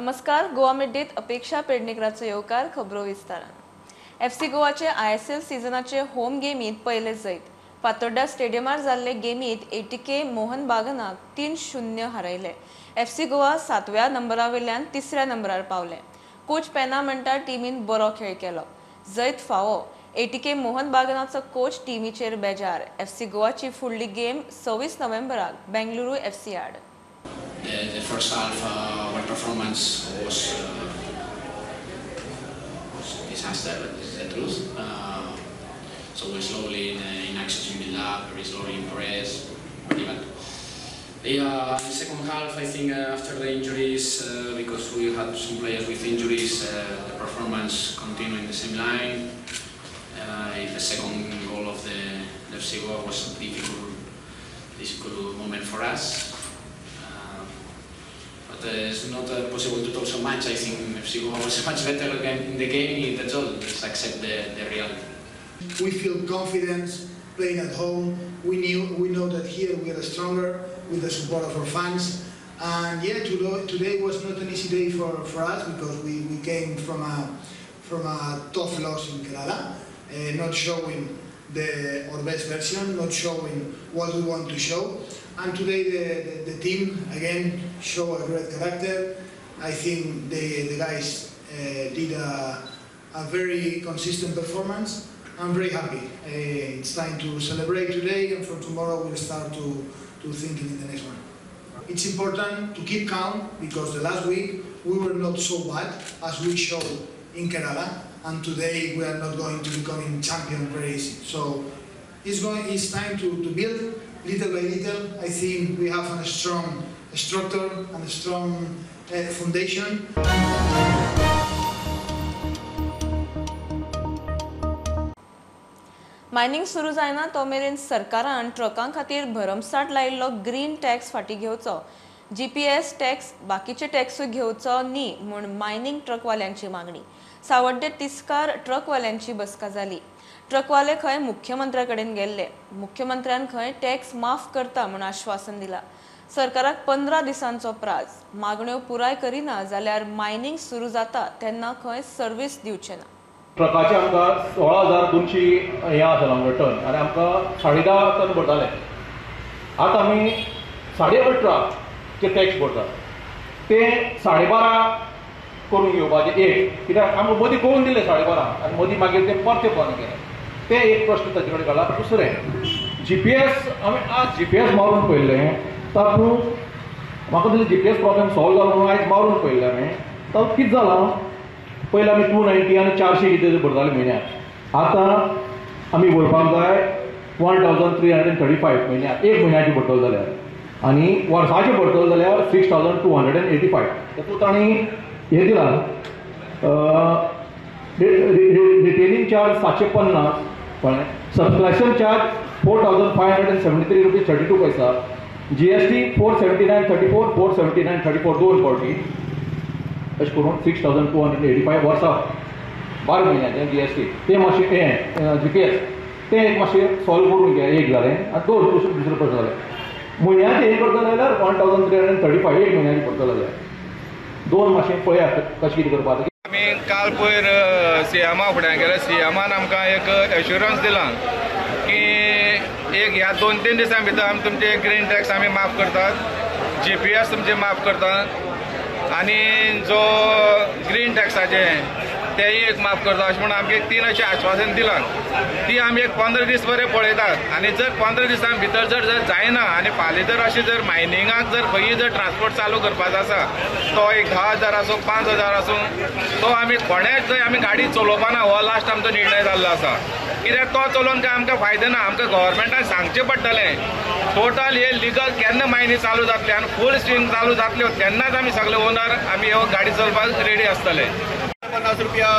नमस्कार. गोवा मिड्डीत अपेक्षा पेडणेकराचो येवकार खबरो विस्तारान. FC गोवाचे ISL सिजनाचे होम गेमीत पयले जैत. फातोड्डा स्टेडियमार जाल्ले गेमीत ATK मोहन बागानाक 3-0 हारयले. FC गोवा 7व्या नंबरावेल्यान 3ऱ्या नंबरार पावले. कोच पेना म्हणटा टीमीन बरो खेळ केलो. जैत फावो. ATK मोहन बागानाचो कोच टीमीचेर बेजार. FC गोवाची फुडली गेम 26 नोव्हेंबराक बेंगलुरू FC आड. The first half, our performance was disaster. This is the truth. So we slowly in action build up, very slowly in press, very bad. In the second half, I think after the injuries, because we had some players with injuries, the performance continued in the same line. The second goal of the FC Goa was a difficult moment for us. It's not possible to talk so much. I think FC Goa was much better in the game. That's all. Just accept the reality. We feel confidence playing at home. We know that here we are stronger with the support of our fans. And yeah, today was not an easy day for us because we came from a tough loss in Kerala, not showing our best version, not showing what we want to show. And today the team again show a great character. I think the guys did a very consistent performance. I'm very happy. It's time to celebrate today, and from tomorrow we'll start to thinking in the next one. It's important to keep calm because the last week we were not so bad as we showed in Kerala, and today we are not going to become champion very easy. So it's time to build. Little by little, I think we have a strong structure and a strong foundation. Mining सुरू जायना तो मेरेन सरकारान ट्रकां खातीर भरमसाट लायिल्लो green tax फाटीं घेवचो. GPS tax बाकीचे टॅक्सूय घेवचो न्ही म्हूण मायनिंग ट्रकवाल्यांची मागणी. सावड्डे तिस्कार ट्रकवाल्यांची बसका जाली. ट्रकवाले खंय मुख्यमंत्र्याकडेन गेल्ले. मुख्यमंत्र्यान खंय टॅक्स माफ करता म्हूण आश्वासन दिला. सरकाराक 15 दिसांचो प्राझ. मागण्यो पुराय करिना जाल्यार मायनिंग सुरू जाता तेन्ना खंय सर्व्हिस दिवचे ना. ट्रकाचे आमकां 16,200 हें आसलें टन आनी आमकां 10.5 टन भरताले. आतां आमी 18.5 चे टॅक्स भरतात. ते 12.5 करून घेवपाचे एक कित्याक आमकां मदीं करून दिले 12.5 आनी मदीं मागीर ते परते बंद केले. ते एक प्रश्न ताचे कडेन काडला. दुसरें GPS आमी आज GPS मारून पळयलें तातूंत म्हाका दिसलें GPS प्रॉब्लेम सॉल्व जालो म्हणून आयज मारून पळयलें हांवें. तातूंत कितें जालां पयलीं आमी 290 आनी 400 कितें भरताले म्हयन्याक. आतां आमी भरपाक जाय 1,335 म्हयन्याक. एक म्हयन्याची भरतलो जाल्यार आनी वर्साची भरतलो जाल्यार 6,285. तातूंत तांणी हें दिलां रिटेलिंग चार्ज 750 कळ्ळें. सबस्क्रिप्शन चार्ज 4,573 रुपीज 32 पैसा. GST 479.34 479.34 दोन फावटी अशें करून 6,285 वर्सां 12 म्हयन्याचें GST. ते मातशें हें GPS तें एक मातशें सॉल्व करून घे. एक जालें आनी दुसरें प्रश्न जालें म्हयन्याचें हें करता जाल्यार 1,335 एक म्हयन्याचें करता जाल्यार दोन मातशें पळयात कशें कितें करपाक. आमी काल पयर CMA फुड्यान गेले. CMAन आमकां एक एश्युरन्स दिला की एक ह्या 2-3 दिसां भितर आमी तुमचे ग्रीन टॅक्स आमी माफ करतात. GPS तुमचे माफ करतात आनी जो ग्रीन टॅक्साचे तेय एक माफ करता अशें म्हणून आमकां एक 3 अशें आश्वासन दिलां. ती आमी एक 15 दीस बरें पळयतात आनी जर 15 दिसां भितर जर जायना आनी फाल्यां जर अशें जर मायनिंगाक जर खंयी जर ट्रान्सपोर्ट चालू करपाचो आसा तो एक 10,000 आसूं 5,000 आसूं तो आमी कोणेच जर आमी गाडी चलोवपाना हो लास्ट आमचो निर्णय जाल्लो आसा. कित्याक तो चलोवन काय आमकां फायदो ना. आमकां गव्हर्मेंटान सांगचें पडटलें टोटल हे लिगल केन्ना मायनी चालू जातले आनी फूल स्ट्रीम चालू जातल्यो तेन्नाच आमी सगळे ओनर आमी ह्यो गाडी चलोवपाक रेडी आसतले. 50 रुपया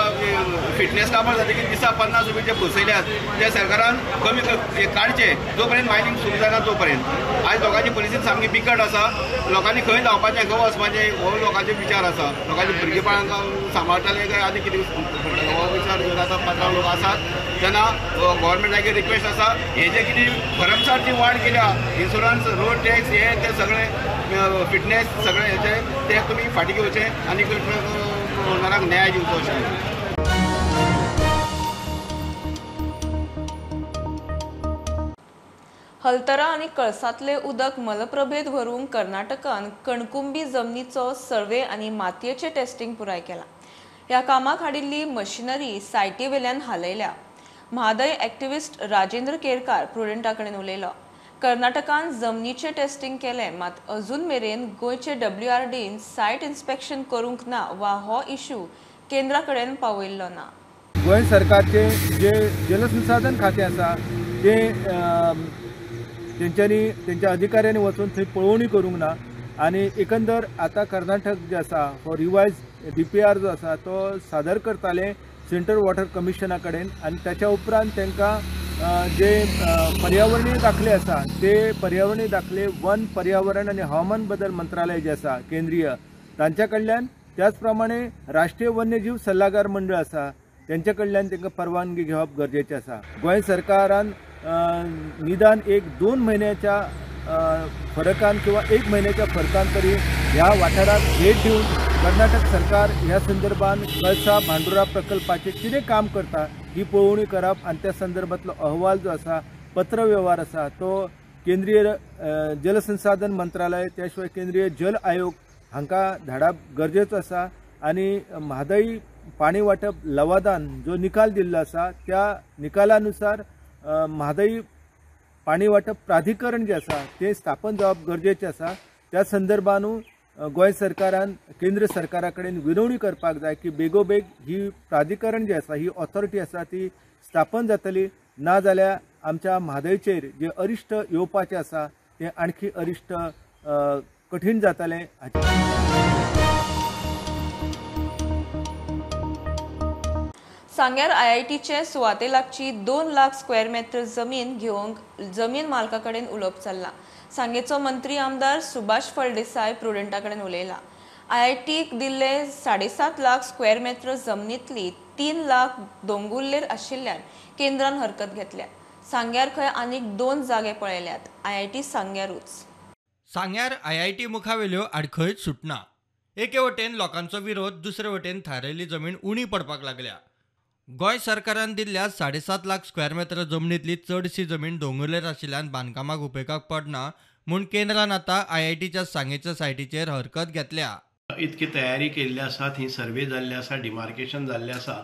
फिटनेस कामां जाता की दिसा 50 रुपये जे बसयल्यात ते सरकारान कमी काडचे जोपर्यंत मायनिंग सुरू जायना तोपर्यंत. आयज लोकांची परिस्थिती सामकी बिकट आसा. लोकांनी खंय धांवपाचें खंय वचपाचें हो लोकांचे विचार आसा. लोकांची भुरगेंपणांक सांबाळटाले काय आनी कितें हो विचार जर आतां 15 लोक आसात तेन्ना गोवोरमेंटाची रिक्वेस्ट आसा हे जे कितें भरमसाट जी वाड केल्या इन्शुरन्स रोड टॅक्स हे ते सगळे फिटनेस सगळे हेचे ते तुमी फाटीं घेवचे आनी ओनराक न्याय दिवचो अशें. हलतरा आणि कळसातले उदक मलप्रभेत व्हरूंक कर्नाटकान कणकुंबी जमनीचो सर्वे आणि मातयेचे टेस्टिंग पुराय केला. ह्या कामाक हाडिल्ली मशिनरी सायटी वेल्यान हालयल्या. म्हादय एक्टिविस्ट राजेंद्र केरकार प्रुडंटा कडेन उलयलो. कर्नाटकान जमनीचे टेस्टिंग केले मात अजून मेरेन गोंयचे WRDन सायट इन्स्पेक्शन करूंक ना वा हो इश्यू केंद्रा कडेन पावयल्लो ना. गोंय सरकारचे जे जलसंसाधन खातें आसा ते तेंच्यांनी तेंच्या अधिकाऱ्यांनी वचून थंय पळोवणी करूंक ना आनी एकंदर आतां कर्नाटक जे आसा हो रिवायज DPR जो आसा तो सादर करताले सेंट्रल वॉटर कमिशना कडेन आनी ताच्या उपरांत तांकां जे पर्यावरणीय दाखले आसा ते पर्यावरणीय दाखले वन पर्यावरण आनी हवामान बदल मंत्रालय जे आसा केंद्रीय तांच्या कडल्यान त्याच प्रमाणे राष्ट्रीय वन्यजीव सल्लागार मंडळ आसा त्यांच्या कडल्यान तांकां परवानगी घेवप गरजेचें आसा. गोंय सरकारान निदान 1-2 महिन्याच्या फरकान किंवा 1 महिन्याच्या फरकान तरी ह्या वाठारात भेट दिवन कर्नाटक सरकार ह्या संदर्भात कळसा भांडुरा प्रकल्पाचे कितें काम करता ही पळोवणी करप आनी त्या संदर्भातलो अहवाल जो आसा पत्र व्यवहार आसा तो केंद्रीय जलसंसाधन मंत्रालय त्या शिवाय केंद्रीय जल आयोग हांकां धाडप गरजेचो आसा. आनी म्हादई पाणी वाटप लवादान जो निकाल दिल्लो आसा त्या निकालानुसार म्हादई पाणी वाटप प्राधिकरण जे आसा ते स्थापन जावप गरजेचें आसा. त्या संदर्भान गोंय सरकारान केंद्र सरकारा कडेन विनवणी करपाक जाय की बेगोबेग ही प्राधिकरण जी आसा ही ऑथॉरिटी आसा ती स्थापन जातली ना जाल्यार आमच्या म्हादयचेर जे अरिश्ट येवपाचें आसा तें आणखी अरिश्ट कठीण जातलें. सांग्यार IITचे सुवाते लागची 2 लाख स्क्वेअर मीटर जमीन घेवंक जमीन मालका कडेन उलोवप चल्ला. सांगेचो मंत्री आमदार सुभाष फळदेसाय प्रुडंटा कडेन उलयला. IITक दिल्ले 7.5 लाख स्क्वेअर मीटर जमनीतली 3 लाख दोंगुल्लेर आशिल्ल्यान केंद्रान हरकत घेतल्या. सांग्यार खंय आनीक 2 जागे पळयल्यात. IIT सांग्यारूच. सांग्यार IIT मुखावेल्यो आडखळीत सुटना. एके वटेन लोकांचो विरोध दुसरे वटेन थारायल्ली जमीन उणी पडपाक लागल्या. गोंय सरकारान दिल्ल्या 7.5 लाख स्क्वेअर मीटर जमनीतली चडशी जमीन दोंगुल्लेर आशिल्ल्यान बांदकामाक उपेगाक पडना म्हूण केंद्रान आतां IITच्या सांगेच्या सायटीचेर हरकत घेतल्या. इतकी तयारी केल्ली आसा, थंय सर्वे जाल्ले आसा, डिमार्केशन जाल्लें आसा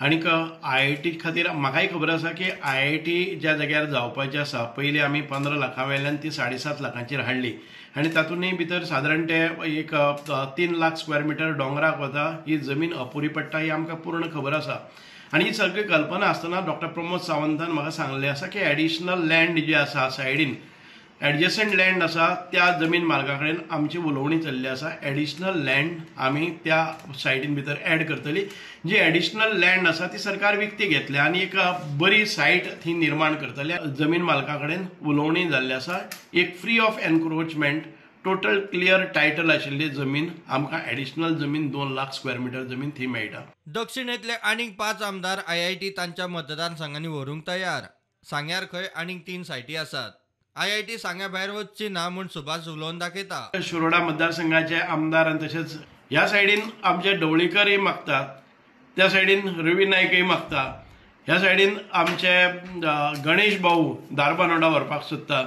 आनीक IIT खातीर म्हाकाय खबर आसा की IIT ज्या जाग्यार जावपाचें आसा पयलीं आमी 15 लाखां वयल्यान ती 7.5 लाखांचेर हाडली आनी तातूंतय भितर सादारण ते एक 3 लाख स्क्वेअर मीटर डोंगराक वता ही जमीन अपुरी पडटा ही आमकां पूर्ण खबर आसा. आनी ही सगळी कल्पना आसतना डॉक्टर प्रमोद सावंतान म्हाका सांगलें आसा की एडिशनल लँड जी आसा सायडीन एडजस्टंट लँड आसा त्या जमीन मालका कडेन आमची उलोवणी चल्ली आसा. एडिशनल लँड आमी त्या सायटीन भितर एड करतली. जी एडिशनल लँड आसा ती सरकार विकती घेतल्या आनी एक बरी सायट थंय निर्माण करतले. जमीन मालका कडेन उलोवणी जाल्ली आसा. एक free of encroachment total clear title आशिल्ली जमीन आमकां एडिशनल जमीन 2 लाख स्क्वेअर मीटर जमीन थंय मेळटा. दक्षिणेतले आनीक 5 आमदार IIT तांच्या मतदारसंघांनी व्हरूंक तयार. सांग्यार खंय आनीक 3 सायटी आसात. IIT सांग्या भायर वचची ना म्हूण सुभाष उलोवन दाखयता. शिरोडा मतदारसंघाचे आमदार आनी तशेंच ह्या सायडीन आमचे ढवळीकरय मागतात, त्या सायडीन रवी नायकय मागता, ह्या सायडीन आमचे गणेश भाऊ दारबानोडा व्हरपाक सोदता.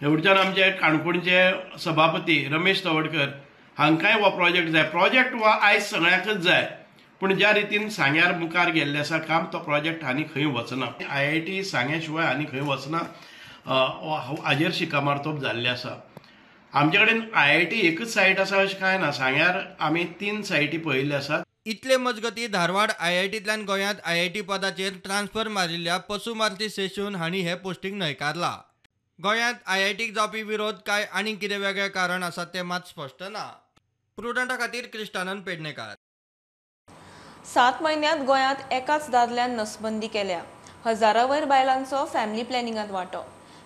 हेवटच्यान आमचे काणकोणचे सभापती रमेश तवडकर हांकांय हो प्रोजेक्ट जाय. प्रोजेक्ट हो आयज सगळ्यांकच जाय पूण ज्या रितीन सांग्यार मुखार गेल्लें आसा काम तो प्रोजेक्ट आनी खंय वचना. IIT सांग्या शिवाय आनी खंय वचना हाजेर शिक्कामोर्तब जाल्लें आसा. आमचे कडेन IIT एकच सायट आसा अशें कांय ना. सांग्यार आमी 3 सायटी पळयल्ल्यो आसात. इतले मजगती धारवाड IITंतल्यान गोंयांत IIT पदाचेर ट्रान्सफर मारिल्ल्या पशुमार्ती सेशून हांणी हे पोस्टींग न्हयकारला. गोंयांत IITक जावपी विरोध काय आनी कितें वेगळें कारण आसा तें मात स्पश्ट ना. प्रुडंटा खातीर क्रिस्टानंद पेडणेकार. 7 म्हयन्यांत गोंयांत एकाच दादल्यान नसबंदी केल्या. हजारावयर बायलांचो फॅमिली प्लॅनिंगात वांटो.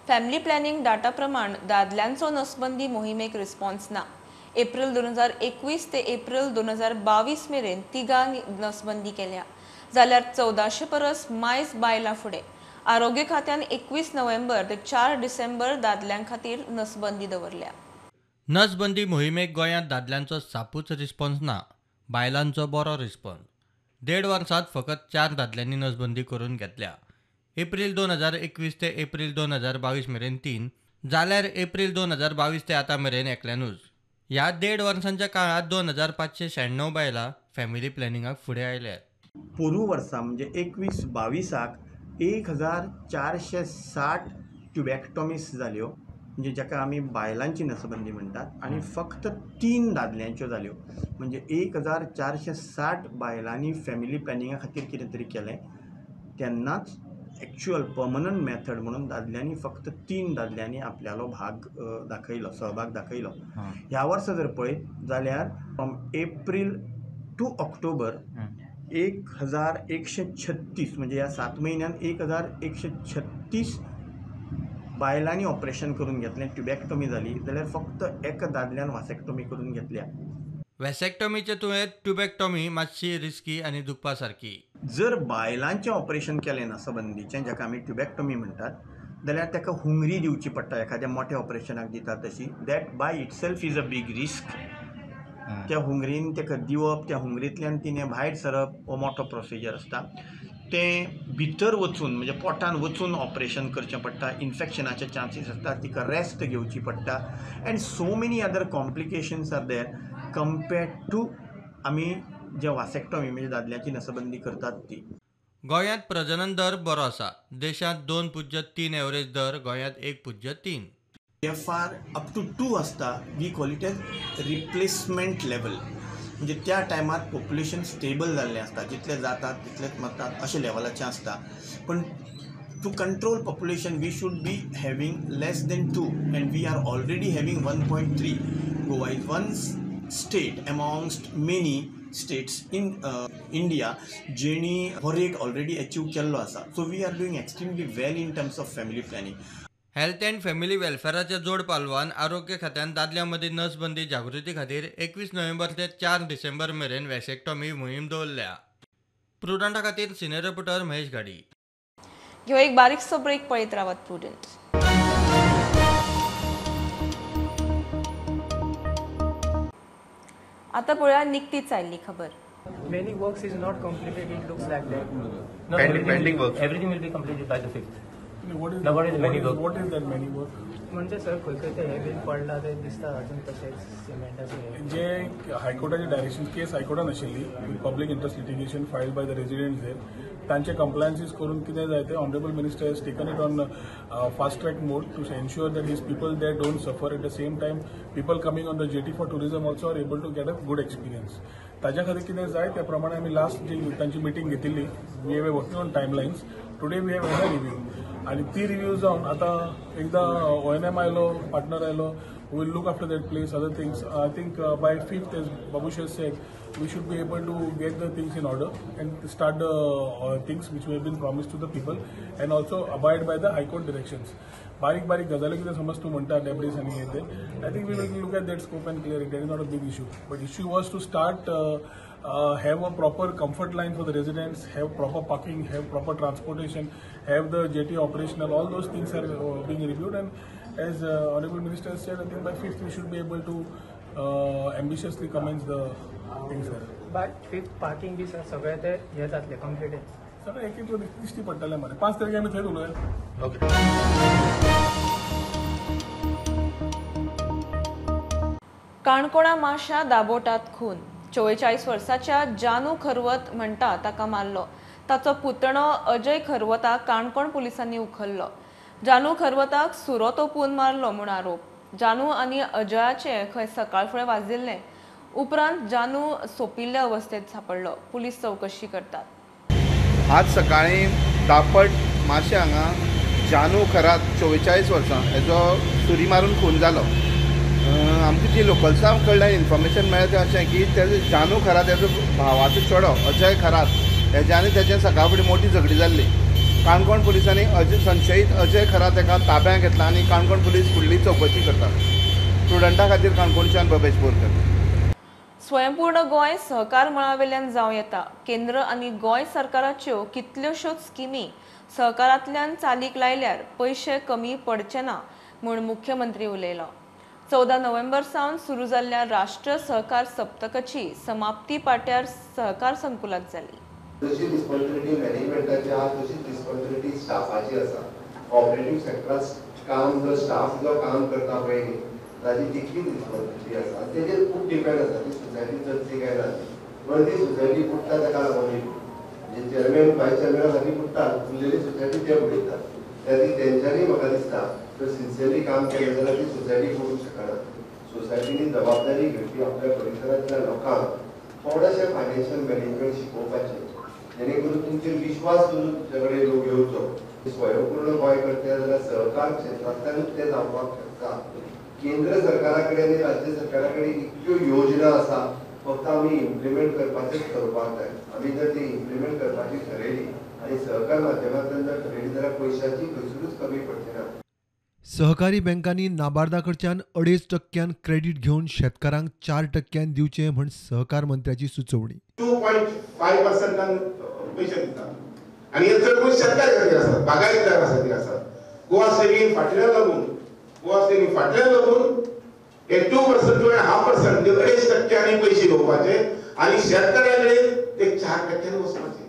फॅमिली प्लॅनिंग डाटा प्रमाण दादल्यांचो नसबंदी मोहिमेक रिस्पॉन्स ना. एप्रिल 2021 ते एप्रिल 2022 मेरेन तिगांक नसबंदी केल्या. जाल्यार 1400 परस मायज बायलां फुडें. आरोग्य खात्यान 21 नोव्हेंबर ते 4 डिसेंबर दादल्यां खातीर नसबंदी दवरल्या. नसबंदी मोहिमेक गोंयांत दादल्यांचो सापूच रिस्पॉन्स ना, बायलांचो बरो रिस्पॉन्स. 1.5 वर्सांत फकत 4 दादल्यांनी नसबंदी करून घेतल्या. एप्रिल 2021 ते एप्रिल 2022 मेरेन 3, जाल्यार एप्रिल 2022 ते आतां मेरेन एकल्यानूच. ह्या 1.5 वर्सांच्या काळात 2596 बायलां फॅमिली प्लॅनिंगाक फुडें आयल्यात. पोरू वर्सा म्हणजे 21-22 1460 ट्युबॅक्टॉमीस जाल्यो, म्हणजे जाका आमी बायलांची नसबंदी म्हणटात, आणि फक्त 3 दादल्यांच्यो जाल्यो. म्हणजे 1460 बायलांनी फॅमिली प्लॅनिंगा खातीर कितें तरी केलें. तेन्नाच एक्च्युअल पर्मनंट मेथड म्हणून दादल्यांनी फक्त 3 दादल्यांनी आपल्यालो भाग दाखयलो, सहभाग दाखयलो. ह्या वर्सा जर पळयत जाल्यार फ्रॉम एप्रील टू ऑक्टोबर 1136, म्हणजे ह्या 7 म्हयन्यांत 1136 बायलांनी ऑपरेशन करून घेतलें. ट्युबॅक्टॉमी जाली जाल्यार फक्त एका दादल्यान वॅसेक्टॉमी करून घेतल्या. वॅसेक्टॉमीचे तुळेंत ट्युबॅक्टॉमी मातशी रिस्की आनी दुखपा सारकी. जर बायलांचें ऑपरेशन केलें नसबंदीचें, जाका आमी ट्युबॅक्टॉमी म्हणटात, जाल्यार ताका हुंगरी दिवची पडटा एखाद्या मोठ्या ऑपरेशनाक दिता तशी. That by itself is a big risk. त्या हुंगरीन ताका दिवप, त्या हुंगरींतल्यान तिणें भायर सरप हो मोठो प्रोसिजर आसता. तें भितर वचून म्हणजे पोटान वचून ऑपरेशन करचें पडटा. इन्फेक्शनाचे चान्सीस आसता, तिका रेस्ट घेवची पडटा, and so many other complications are there compared to आमी जे वॅसेक्टॉमी म्हणजे दादल्याची नसबंदी करतात ती. गोंयांत प्रजनन दर बरो आसा. देशांत 2.3 एवरेज दर, गोंयांत 1.3. TFR अप टू 2 आसता. We call it as replacement level. म्हणजे त्या टायमार पॉप्युलेशन स्टेबल जाल्लें आसता. जितले जातात तितलेच मरतात अशें लेवलाचें आसता. पण to control population we should be having less than 2, and we are already having 1.3. Goa is one state amongst many states in India जेणी हो रेट ऑलरेडी अचीव केल्लो आसा. So we are doing extremely well in terms of family planning. Health and family वेलफेअराच्या जोड पालवान आरोग्य खात्यान दादल्यां मदीं नसबंदी जागृती खातीर 21 नोव्हेंबर ते 4 डिसेंबर मेरेन वॅसेक्टॉमी मोहीम दवरल्या. प्रुडंटा खातीर सिनियर रिपोर्टर महेश गाडी. ह्यो एक बारीकसो ब्रेक पळयत रावात प्रुडंट. आता पळया निकतीच आयिल्ली खबर. Many works is not completed. It looks like that. No, Pending works. Everything will be completed by the 5th. What is that many work? म्हणजे सर खंय खंय ते हे बीन पडला ते दिसता अजून तशेंच सिमेंटाचे. जे हायकोर्टाचे डायरेक्शन केस हायकोर्टान आशिल्ली public interest litigation filed by the residents there, तांचे कंप्लायन्सीस करून कितें जाय ते honourable minister has taken it on fast track mode to ensure that his people they don't suffer. At the same time people coming on the jetty for tourism also are able to get a good experience. ताज्या खातीर कितें जाय त्या प्रमाणे आमी last जी तांची meeting घेतिल्ली, we have working on timelines. Today we have a review, आणि ती रिव्यू जावन आतां एकदा ONM आयलो, पार्टनर आयलो, we will look after that place, other things. I think by 5th, as Babusha said, we should be able to get the things in order and start the things which we have been promised to the people, and also abide by the High Court directions. बारीक गजाली कितें समज तूं म्हणटा debris आनी हें तें, I think we will look at that scope and clear it. That is not a big issue. But issue was to start have a proper comfort line for the residents, have proper parking, have proper transportation, have the jetty operational. All those things are being reviewed, and as Honorable Minister said, I think by 5th we should be able to ambitiously commence the things there. By 5th parking B sir सगळे ते हे जातले completed. सगळे एक एक दिश्टी पडटले मरे. 5 तारखेक आमी थंय उलोवया. ओके. काणकोणा माश्या दाबोटात खून. 44 वर्साच्या जानू खरवत म्हणटा ताका मारलो. ताचो पुतणो अजय खरवताक काणकोण पुलिसांनी उखल्लो. जानू खरवताक सुरो तोपून मारलो म्हूण आरोप. जानू आनी अजयाचे खंय सकाळ फुडें वाजिल्ले. उपरांत जानू सोंपिल्ल्या अवस्थेत सापडलो. पुलीस चौकशी करतात. आज सकाळी दापट माशे हांगा जानू खरात 44 वर्सां हेजो सुरी मारून खून जालो. आमकां जी लोकल्सां कडल्यान इन्फॉर्मेशन मेळ्ळें तें अशें की तेजो जानू खरा तेजो भावाचो चेडो अजय खरात हेजे आनी तेजे सकाळ फुडें मोठी झगडी जाल्ली. काणकोण पुलिसांनी संशयीत अजय खरात एका ताब्यात घेतला आनी काणकोण पुलीस फुडली चौकशी करता. स्टुडंटा खातीर काणकोणच्यान भवेश बोरकर. स्वयंपूर्ण गोंय सहकार मळावेल्यान जावं येता. केंद्र आनी गोंय सरकाराच्यो कितल्योश्योच स्किमी सहकारांतल्यान चालीक लायल्यार पयशे कमी पडचे ना म्हूण मुख्यमंत्री उलयलो. 14 नोव्हेंबर सावन सुरू जाल्ल्या राष्ट्रीय सहकार सप्तकाची समाप्ती पाट्यार सहकार संकुलात जाली. जशी रिस्पॉन्सिबिलिटी मॅनेजमेंटाची आहा तशीच रिस्पॉन्सिबिलिटी स्टाफाची आसा. ऑपरेटिव्ह सेक्टरात काम जो स्टाफ जो काम करता पळय ताजी तितकीच रिस्पॉन्सिबिलिटी आसा. तेजेर खूब डिपेंड आसा ती सोसायटी चलची काय ना. पण ती सोसायटी फुटता ताका लागून म्हणजे चेअरमॅन व्हायस चेअरमॅना खातीर फुटतात उरलेली सोसायटी ते फुटयतात. त्याची तेंच्यांनी म्हाका दिसता जर सिन्सियरली काम केलें जाल्यार ती सोसायटी फुटूंक शकना. सोसायटीनी जबाबदारी घेवची आपल्या परिसरांतल्या लोकांक थोडेशें फायनान्शियल मॅनेजमेंट शिकोवपाचें जेणे करून तुमचेर विश्वास करून तुमचे कडेन लोक येवचो. स्वयंपूर्ण गोंय करता जाल्यार सहकार क्षेत्रांतल्यानूच ते जावपाक शकता. केंद्र सरकारा कडेन आनी राज्य सरकारा कडेन इतक्यो योजना आसा फक्त आमी इम्प्लिमेंट करपाचेंच करपाक जाय. आमी जर ती इम्प्लिमेंट करपाची ठरयली आनी सहकार माध्यमांतल्यान जर ठरयली जाल्यार पयशांची खंयसरूच कमी पडची ना. सहकारी बँकांनी नाबार्डा कडच्यान 2.5% क्रेडीट घेवन शेतकारांक 4% दिवचे म्हण सहकार मंत्र्याची सुचोवणी. 2.5% पैसे दितात आनी हे चड करून शेतकार खातीर आसात, बागायतदार खातीर आसात. गोवा सेव्हिंग फाटल्यान लागून हे 2% 2.5% म्हणजे 2.5% पैसे घेवपाचे आनी शेतकऱ्याकडे ते 4% वचपाचे.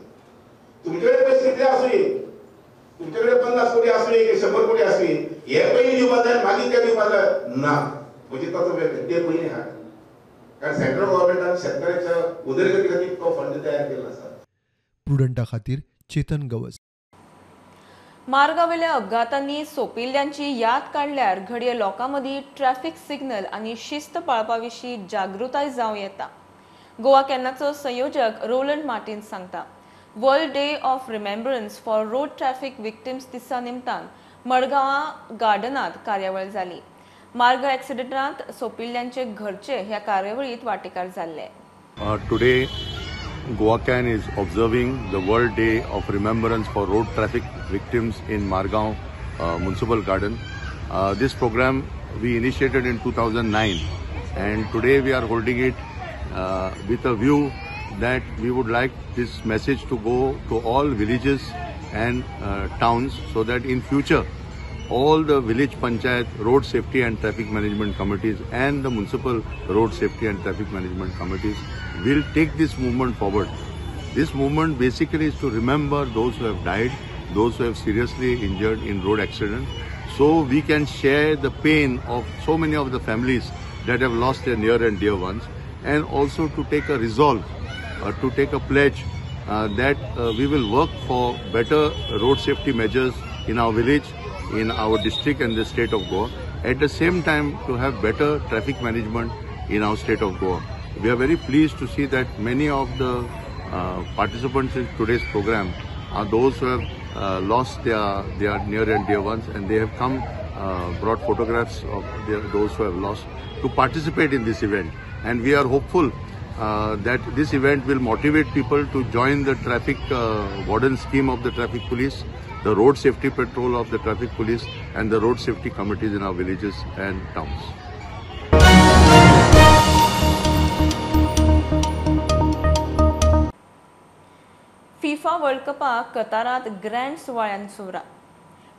तुमचे कडेन पैसे कितले आसूं तुमचे कडेन 50 कोटी आसूं 100 कोटी आसूं हे पयलीं दिवपाक जाय मागीर ते दिवपाक जाय ना. म्हणजे ताचो ते पयलीं हाड कारण सेंट्रल गव्हर्नमेंटान शेतकऱ्याच्या उदरगती खातीर तो फंड तयार केल्लो आसा. प्रुडंटा खातीर चेतन गवस. मार्गावेल्या अपघातांनी सोपिल्ल्यांची याद काडल्यार घडये लोकां मदीं ट्रॅफिक सिग्नल आनी शिस्त पाळपा विशीं जागृताय जावं येता. गोवा कॅनाचो संयोजक रोलंड मार्टिन सांगता. World day of remembrance for road traffic victims दिसा निमतान मडगांवां गार्डनांत कार्यावळ जाली. मार्ग ॲक्सिडेंटांत सोपिल्ल्यांचे घरचे ह्या कार्यावळींत वांटेकार जाल्ले. Today, Goa Can is observing the World Day of Remembrance for Road Traffic Victims in Margaon Municipal Garden. This program we initiated in 2009 and today we are holding it with a view that we would like this message to go to all villages and towns so that in future all the village panchayat road safety and traffic management committees and the municipal road safety and traffic management committees will take this movement forward. This movement basically is to remember those who have died, those who have seriously injured in road accident, so we can share the pain of so many of the families that have lost their near and dear ones, and also to take a resolve, to take a pledge that we will work for better road safety measures in our village, in our district and the state of Goa. At the same time, to have better traffic management in our state of Goa. We are very pleased to see that many of the participants in today's program are those who have lost their near and dear ones, and they have come, brought photographs of those who have lost to participate in this event. And we are hopeful that this event will motivate people to join the traffic warden scheme of the traffic police, the road safety patrol of the traffic police, and the road safety committees in our villages and towns. FIFA World कपाक कतारात grand सुवाळ्यान सुरुवात.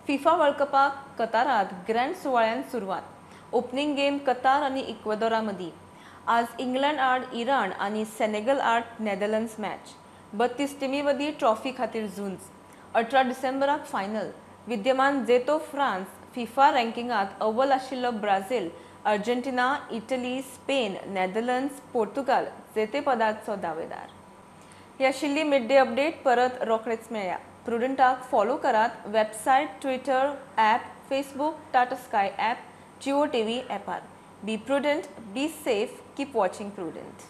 FIFA World कपाक कतारात grand सुवाळ्यान सुरवात. Opening game Qatar आनी इक्वेडोरा मदीं. आज इंग्लंड आड इराण आनी सेनेगल आड नेदरलँड्स मॅच. 32 टिमी मदीं ट्रॉफी खातीर झुंज. 18 डिसेंबराक फायनल. विद्यमान जेतो फ्रांस, फिफा रँकिंगात अव्वल आशिल्लो Brazil, Argentina, Italy, Spain, Netherlands, Portugal जेतेपदाचो दावेदार. ही आशिल्ली मिड डे अपडेट. परत रोखडेच मेळया. प्रुडंटाक फॉलो करात website, Twitter, app, Facebook, Tata Sky app, Jio TV ॲपार. Be Prudent, be safe, keep watching prudent.